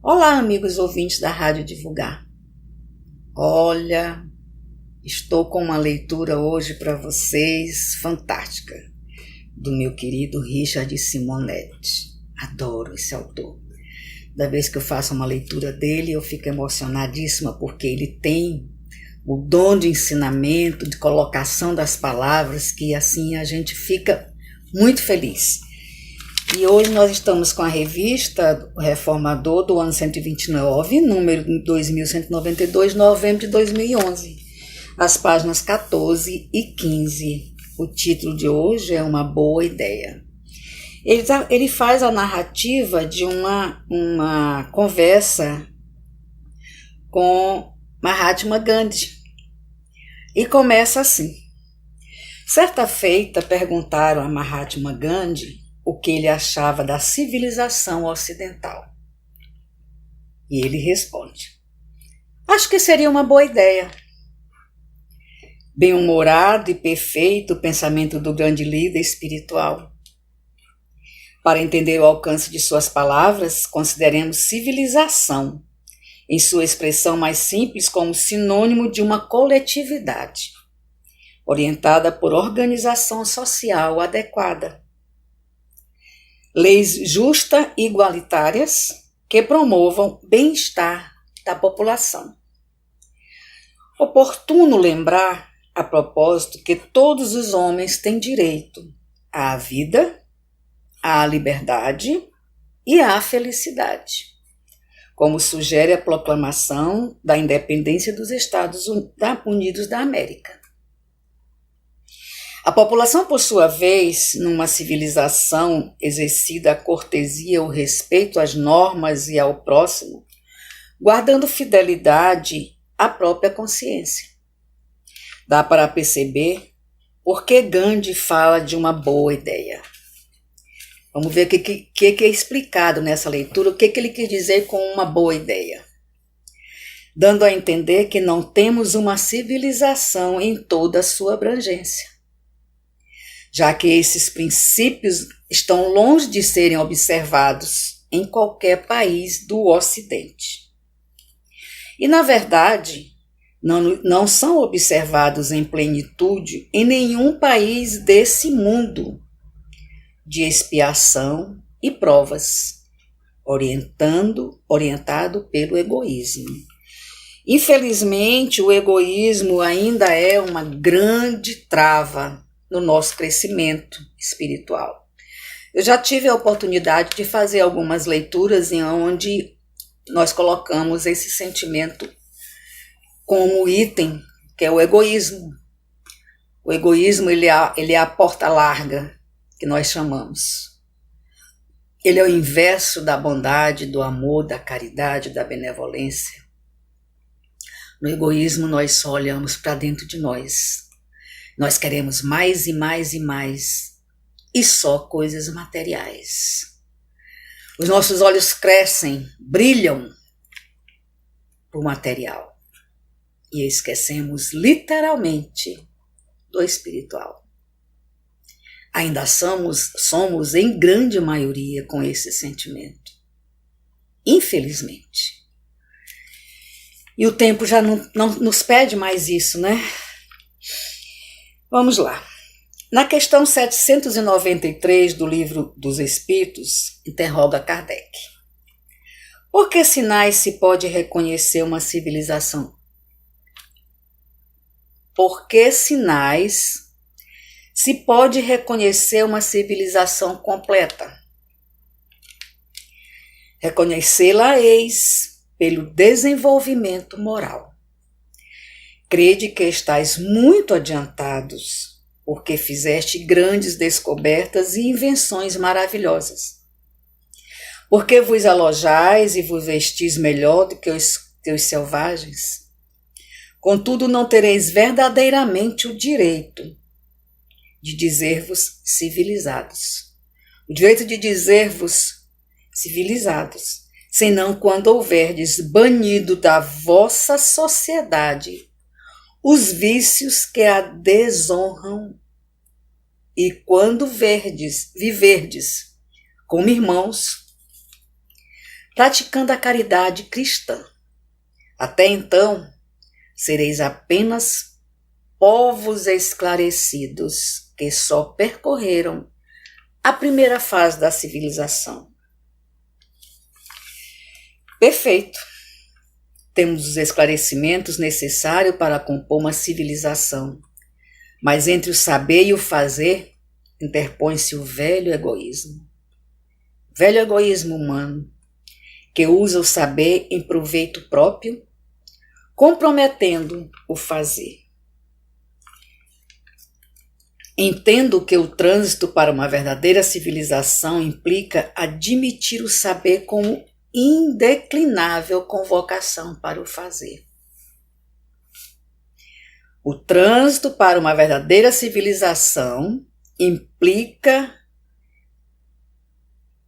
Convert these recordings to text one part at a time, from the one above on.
Olá, amigos ouvintes da Rádio Divulgar. Olha, estou com uma leitura hoje para vocês fantástica, do meu querido Richard Simonetti. Adoro esse autor. Da vez que eu faço uma leitura dele, eu fico emocionadíssima, porque ele tem o dom de ensinamento, de colocação das palavras, que assim a gente fica muito feliz. E hoje nós estamos com a revista O Reformador do ano 129, número 2192, novembro de 2011, as páginas 14 e 15. O título de hoje é Uma Boa Ideia. Ele faz a narrativa de uma conversa com Mahatma Gandhi. E começa assim. Certa feita perguntaram a Mahatma Gandhi o que ele achava da civilização ocidental. E ele responde: acho que seria uma boa ideia. Bem-humorado e perfeito o pensamento do grande líder espiritual. Para entender o alcance de suas palavras, consideremos civilização, em sua expressão mais simples, como sinônimo de uma coletividade, orientada por organização social adequada. Leis justas e igualitárias que promovam bem-estar da população. Oportuno lembrar, a propósito, que todos os homens têm direito à vida, à liberdade e à felicidade, como sugere a proclamação da independência dos Estados Unidos da América. A população, por sua vez, numa civilização exercida a cortesia, o respeito às normas e ao próximo, guardando fidelidade à própria consciência. Dá para perceber por que Gandhi fala de uma boa ideia. Vamos ver o que é explicado nessa leitura, o que ele quis dizer com uma boa ideia. Dando a entender que não temos uma civilização em toda a sua abrangência, já que esses princípios estão longe de serem observados em qualquer país do Ocidente. E, na verdade, não são observados em plenitude em nenhum país desse mundo de expiação e provas, orientado pelo egoísmo. Infelizmente, o egoísmo ainda é uma grande trava no nosso crescimento espiritual. Eu já tive a oportunidade de fazer algumas leituras em onde nós colocamos esse sentimento como item, que é o egoísmo. O egoísmo ele é a porta larga, que nós chamamos. Ele é o inverso da bondade, do amor, da caridade, da benevolência. No egoísmo nós só olhamos para dentro de nós. Nós queremos mais e mais e mais, e só coisas materiais. Os nossos olhos crescem, brilham para o material. E esquecemos literalmente do espiritual. Ainda somos em grande maioria com esse sentimento. Infelizmente. E o tempo já não nos pede mais isso, né? Vamos lá. Na questão 793 do Livro dos Espíritos, interroga Kardec: por que sinais se pode reconhecer uma civilização? Por que sinais se pode reconhecer uma civilização completa? Reconhecê-la-eis pelo desenvolvimento moral. Crede que estáis muito adiantados, porque fizeste grandes descobertas e invenções maravilhosas. Porque vos alojais e vos vestis melhor do que os selvagens. Contudo, não tereis verdadeiramente o direito de dizer-vos civilizados. O direito de dizer-vos civilizados, senão quando houverdes banido da vossa sociedade os vícios que a desonram, e quando viverdes como irmãos, praticando a caridade cristã. Até então, sereis apenas povos esclarecidos que só percorreram a primeira fase da civilização. Perfeito. Temos os esclarecimentos necessários para compor uma civilização, mas entre o saber e o fazer interpõe-se o velho egoísmo. Velho egoísmo humano, que usa o saber em proveito próprio, comprometendo o fazer. Entendo que o trânsito para uma verdadeira civilização implica admitir o saber como indeclinável convocação para o fazer. O trânsito para uma verdadeira civilização implica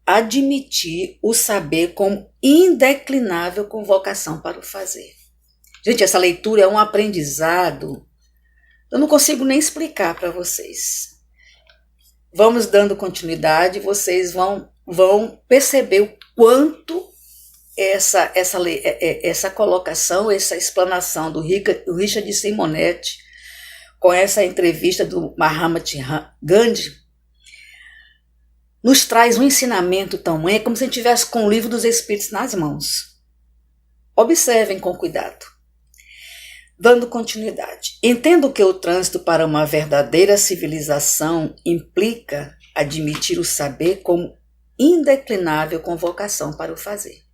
admitir o saber como indeclinável convocação para o fazer. Gente, essa leitura é um aprendizado. Eu não consigo nem explicar para vocês. Vamos dando continuidade, vocês vão perceber o quanto essa colocação, essa explanação do Richard Simonetti com essa entrevista do Mahatma Gandhi nos traz um ensinamento tão como se a gente estivesse com o livro dos Espíritos nas mãos. Observem com cuidado. Dando continuidade. Entendo que o trânsito para uma verdadeira civilização implica admitir o saber como indeclinável convocação para o fazer.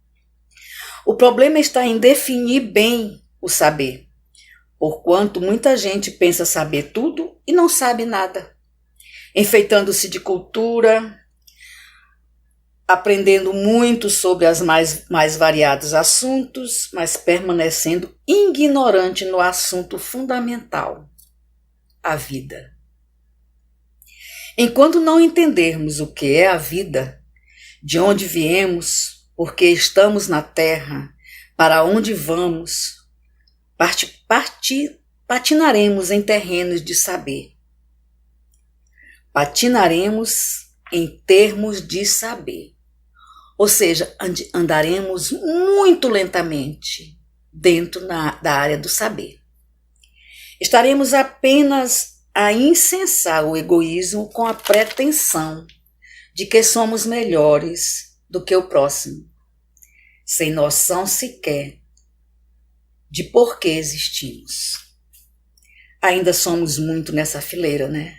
O problema está em definir bem o saber, porquanto muita gente pensa saber tudo e não sabe nada, enfeitando-se de cultura, aprendendo muito sobre os mais variados assuntos, mas permanecendo ignorante no assunto fundamental, a vida. Enquanto não entendermos o que é a vida, de onde viemos, por que estamos na Terra, para onde vamos, patinaremos em terrenos de saber. Patinaremos em termos de saber. Ou seja, andaremos muito lentamente dentro da área do saber. Estaremos apenas a incensar o egoísmo com a pretensão de que somos melhores do que o próximo, sem noção sequer de por que existimos. Ainda somos muito nessa fileira, né?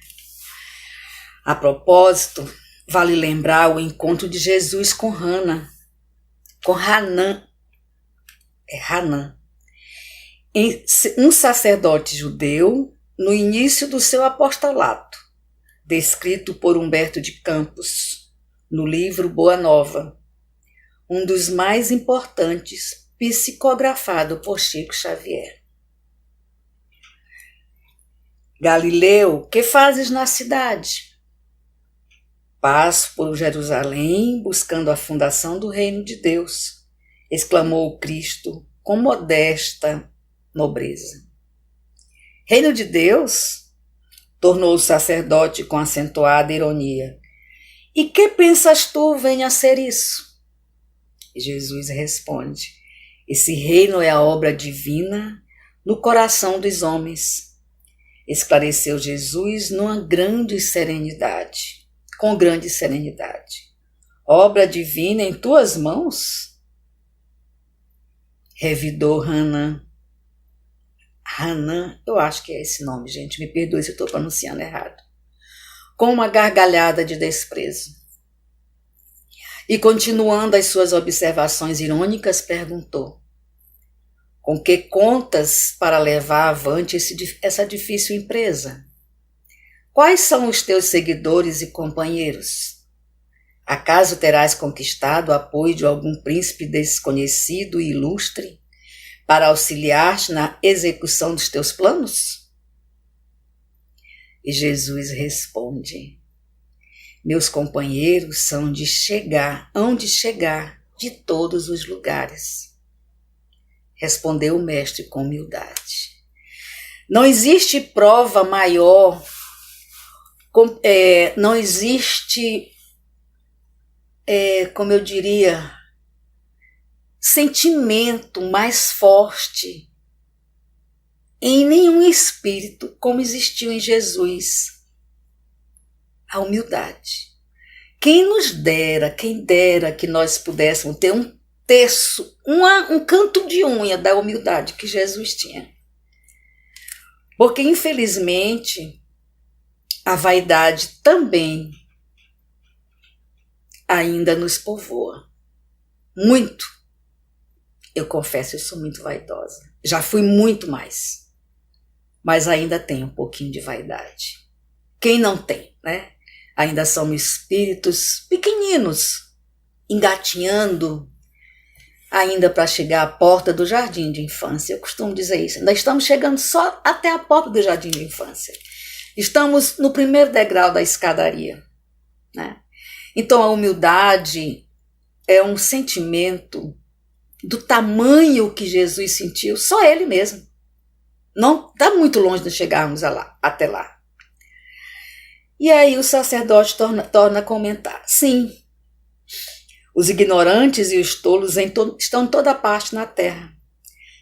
A propósito, vale lembrar o encontro de Jesus com Hanan, um sacerdote judeu no início do seu apostolato, descrito por Humberto de Campos no livro Boa Nova, um dos mais importantes psicografado por Chico Xavier. Galileu, que fazes na cidade? Passo por Jerusalém buscando a fundação do reino de Deus, exclamou o Cristo com modesta nobreza. Reino de Deus? Tornou o sacerdote com acentuada ironia. E que pensas tu venha a ser isso? E Jesus responde, esse reino é a obra divina no coração dos homens. Esclareceu Jesus com grande serenidade. Obra divina em tuas mãos? Revidou Hanan, eu acho que é esse nome, gente, me perdoe se eu estou pronunciando errado, com uma gargalhada de desprezo. E continuando as suas observações irônicas, perguntou, com que contas para levar avante essa difícil empresa? Quais são os teus seguidores e companheiros? Acaso terás conquistado o apoio de algum príncipe desconhecido e ilustre para auxiliar-te na execução dos teus planos? E Jesus responde, meus companheiros hão de chegar de todos os lugares. Respondeu o mestre com humildade. Não existe prova maior, não existe, como eu diria, sentimento mais forte em nenhum espírito como existiu em Jesus: a humildade. Quem dera que nós pudéssemos ter um terço, um canto de unha da humildade que Jesus tinha. Porque, infelizmente, a vaidade também ainda nos povoa. Muito. Eu confesso, eu sou muito vaidosa. Já fui muito mais. Mas ainda tenho um pouquinho de vaidade. Quem não tem, né? Ainda somos espíritos pequeninos, engatinhando, ainda para chegar à porta do jardim de infância. Eu costumo dizer isso. Ainda estamos chegando só até a porta do jardim de infância. Estamos no primeiro degrau da escadaria, né? Então a humildade é um sentimento do tamanho que Jesus sentiu, só ele mesmo. Não está muito longe de chegarmos até lá. E aí o sacerdote torna a comentar: sim, os ignorantes e os tolos estão em toda parte na terra.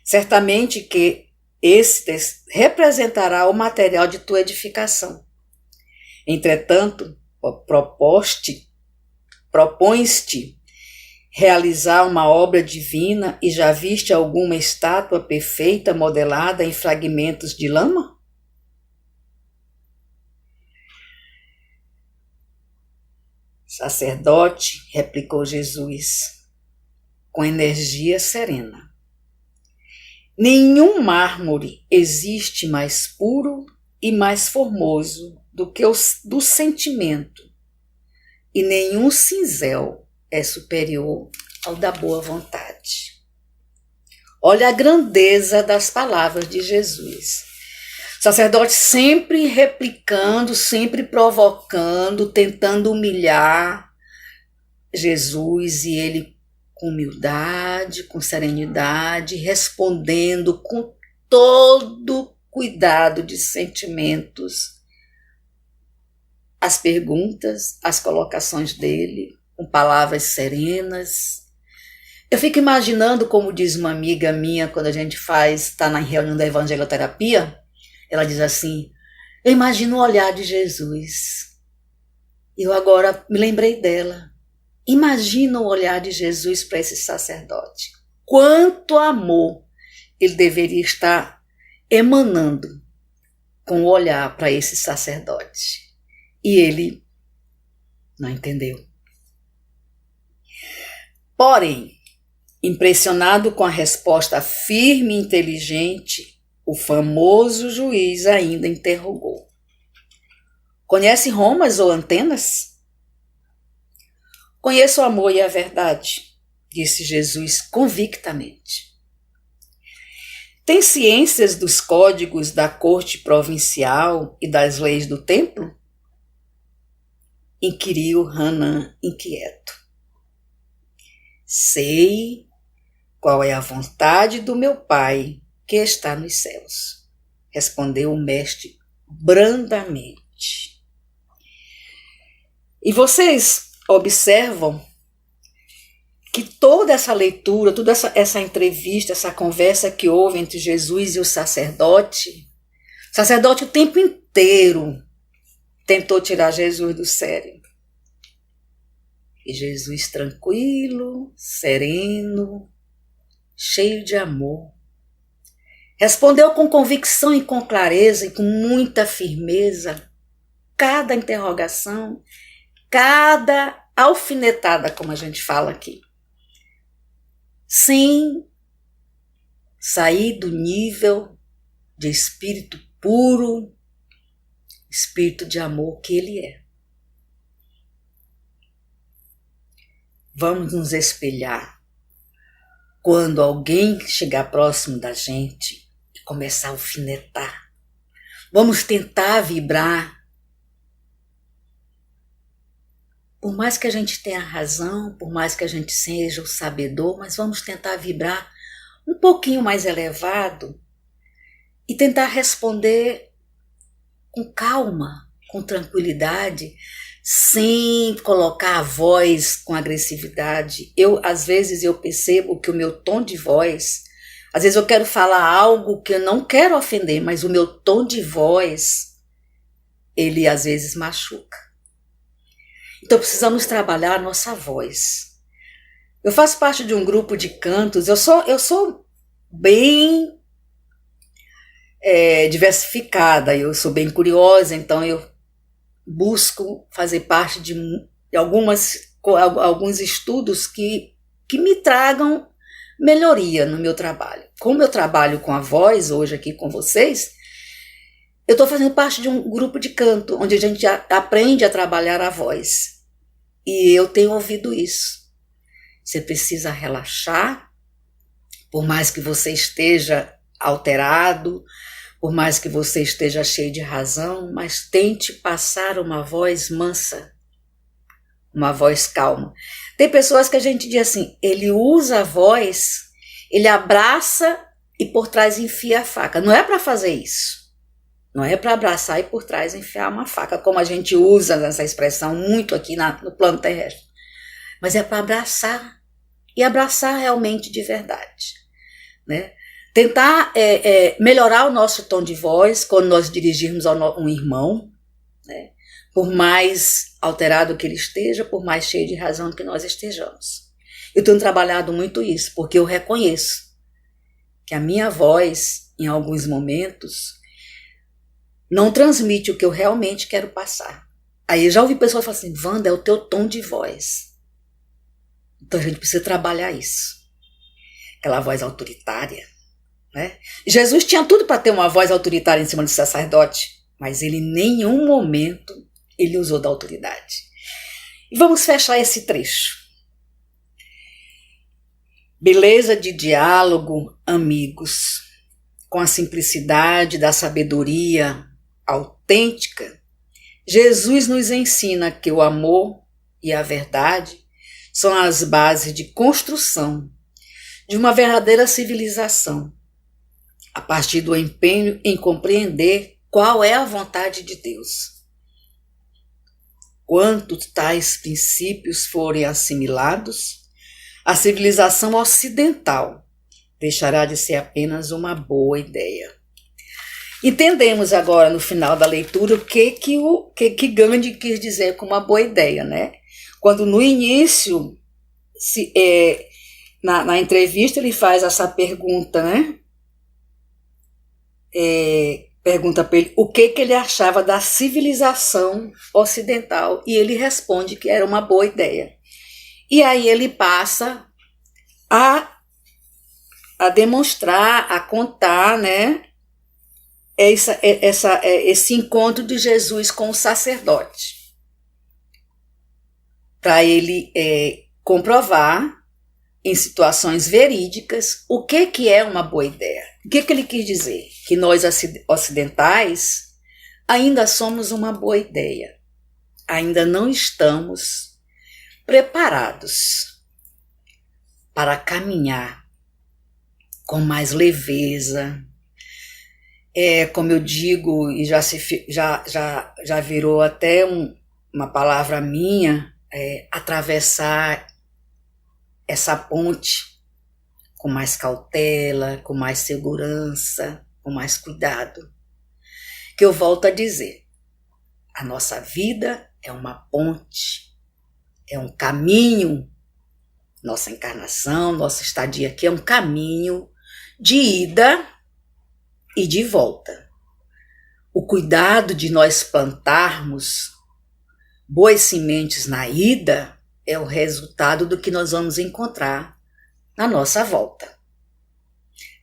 Certamente que este representará o material de tua edificação. Entretanto, propões-te realizar uma obra divina e já viste alguma estátua perfeita modelada em fragmentos de lama? Sacerdote, replicou Jesus, com energia serena, nenhum mármore existe mais puro e mais formoso do que o do sentimento, e nenhum cinzel é superior ao da boa vontade. Olha a grandeza das palavras de Jesus. O sacerdote sempre replicando, sempre provocando, tentando humilhar Jesus, e ele com humildade, com serenidade, respondendo com todo cuidado de sentimentos as perguntas, as colocações dele, com palavras serenas. Eu fico imaginando, como diz uma amiga minha, quando a gente está na reunião da evangeloterapia, ela diz assim: eu imagino o olhar de Jesus. E eu agora me lembrei dela. Imagina o olhar de Jesus para esse sacerdote. Quanto amor ele deveria estar emanando com o olhar para esse sacerdote. E ele não entendeu. Porém, impressionado com a resposta firme e inteligente, o famoso juiz ainda interrogou: conhece Romas ou Antenas? Conheço o amor e a verdade, disse Jesus convictamente. Tem ciências dos códigos da corte provincial e das leis do templo? Inquiriu Hanan inquieto. Sei qual é a vontade do meu Pai que está nos céus, respondeu o mestre brandamente. E vocês observam que toda essa leitura, toda essa entrevista, essa conversa que houve entre Jesus e o sacerdote o tempo inteiro tentou tirar Jesus do sério. E Jesus tranquilo, sereno, cheio de amor, respondeu com convicção e com clareza e com muita firmeza cada interrogação, cada alfinetada, como a gente fala aqui, sem sair do nível de espírito puro, espírito de amor que ele é. Vamos nos espelhar quando alguém chegar próximo da gente e começar a alfinetar. Vamos tentar vibrar. Por mais que a gente tenha razão, por mais que a gente seja o sabedor, mas vamos tentar vibrar um pouquinho mais elevado e tentar responder com calma, com tranquilidade, sem colocar a voz com agressividade. Às vezes eu percebo que o meu tom de voz, às vezes eu quero falar algo que eu não quero ofender, mas o meu tom de voz, ele às vezes machuca. Então precisamos trabalhar a nossa voz. Eu faço parte de um grupo de cantos, eu sou bem diversificada, eu sou bem curiosa, então eu busco fazer parte de alguns estudos que me tragam melhoria no meu trabalho. Como eu trabalho com a voz hoje aqui com vocês, eu estou fazendo parte de um grupo de canto, onde a gente aprende a trabalhar a voz. E eu tenho ouvido isso. Você precisa relaxar, por mais que você esteja alterado, por mais que você esteja cheio de razão, mas tente passar uma voz mansa, uma voz calma. Tem pessoas que a gente diz assim, ele usa a voz, ele abraça e por trás enfia a faca. Não é para fazer isso. Não é para abraçar e por trás enfiar uma faca, como a gente usa essa expressão muito aqui no plano terrestre. Mas é para abraçar, e abraçar realmente de verdade, né? Tentar melhorar o nosso tom de voz quando nós dirigirmos a um irmão, né? Por mais alterado que ele esteja, por mais cheio de razão que nós estejamos. Eu tenho trabalhado muito isso, porque eu reconheço que a minha voz, em alguns momentos, não transmite o que eu realmente quero passar. Aí eu já ouvi pessoas falar assim, Wanda, é o teu tom de voz. Então a gente precisa trabalhar isso. Aquela voz autoritária, né? Jesus tinha tudo para ter uma voz autoritária em cima do sacerdote, mas ele em nenhum momento ele usou da autoridade. E vamos fechar esse trecho. Beleza de diálogo, amigos, com a simplicidade da sabedoria autêntica, Jesus nos ensina que o amor e a verdade são as bases de construção de uma verdadeira civilização, a partir do empenho em compreender qual é a vontade de Deus. Quanto tais princípios forem assimilados, a civilização ocidental deixará de ser apenas uma boa ideia. Entendemos agora, no final da leitura, o que Gandhi quis dizer com uma boa ideia, né? Quando no início, na entrevista, ele faz essa pergunta, né? Pergunta para ele o que ele achava da civilização ocidental, e ele responde que era uma boa ideia. E aí ele passa a demonstrar, a contar, né? Esse encontro de Jesus com o sacerdote, para ele comprovar em situações verídicas o que é uma boa ideia. O que ele quis dizer? Que nós ocidentais ainda somos uma boa ideia, ainda não estamos preparados para caminhar com mais leveza. Como eu digo, e já virou até uma palavra minha, atravessar essa ponte com mais cautela, com mais segurança, com mais cuidado. Que eu volto a dizer, a nossa vida é uma ponte, é um caminho, nossa encarnação, nossa estadia aqui é um caminho de ida e de volta. O cuidado de nós plantarmos boas sementes na ida é o resultado do que nós vamos encontrar na nossa volta.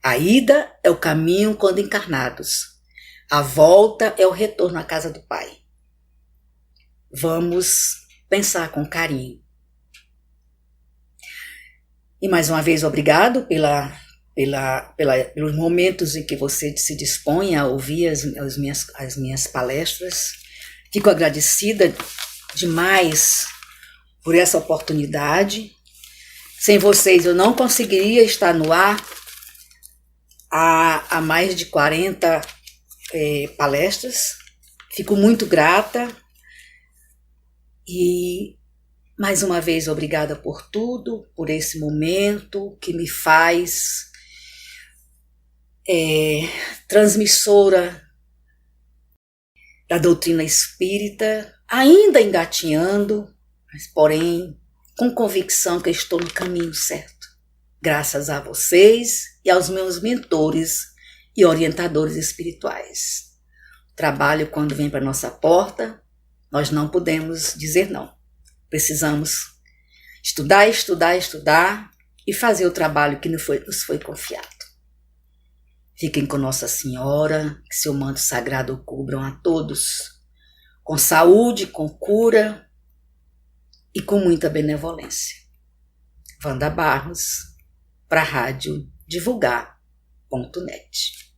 A ida é o caminho quando encarnados. A volta é o retorno à casa do Pai. Vamos pensar com carinho. E mais uma vez, obrigado pelos momentos em que você se dispõe a ouvir as minhas palestras. Fico agradecida demais por essa oportunidade. Sem vocês eu não conseguiria estar no ar há mais de 40 palestras. Fico muito grata E mais uma vez, obrigada por tudo, por esse momento que me faz transmissora da doutrina espírita, ainda engatinhando, mas porém com convicção que estou no caminho certo. Graças a vocês e aos meus mentores e orientadores espirituais. Trabalho quando vem para nossa porta, nós não podemos dizer não. Precisamos estudar, estudar, estudar e fazer o trabalho que nos foi confiado. Fiquem com Nossa Senhora, que seu manto sagrado o cubram a todos, com saúde, com cura e com muita benevolência. Wanda Barros, para a Rádio Divulgar.net.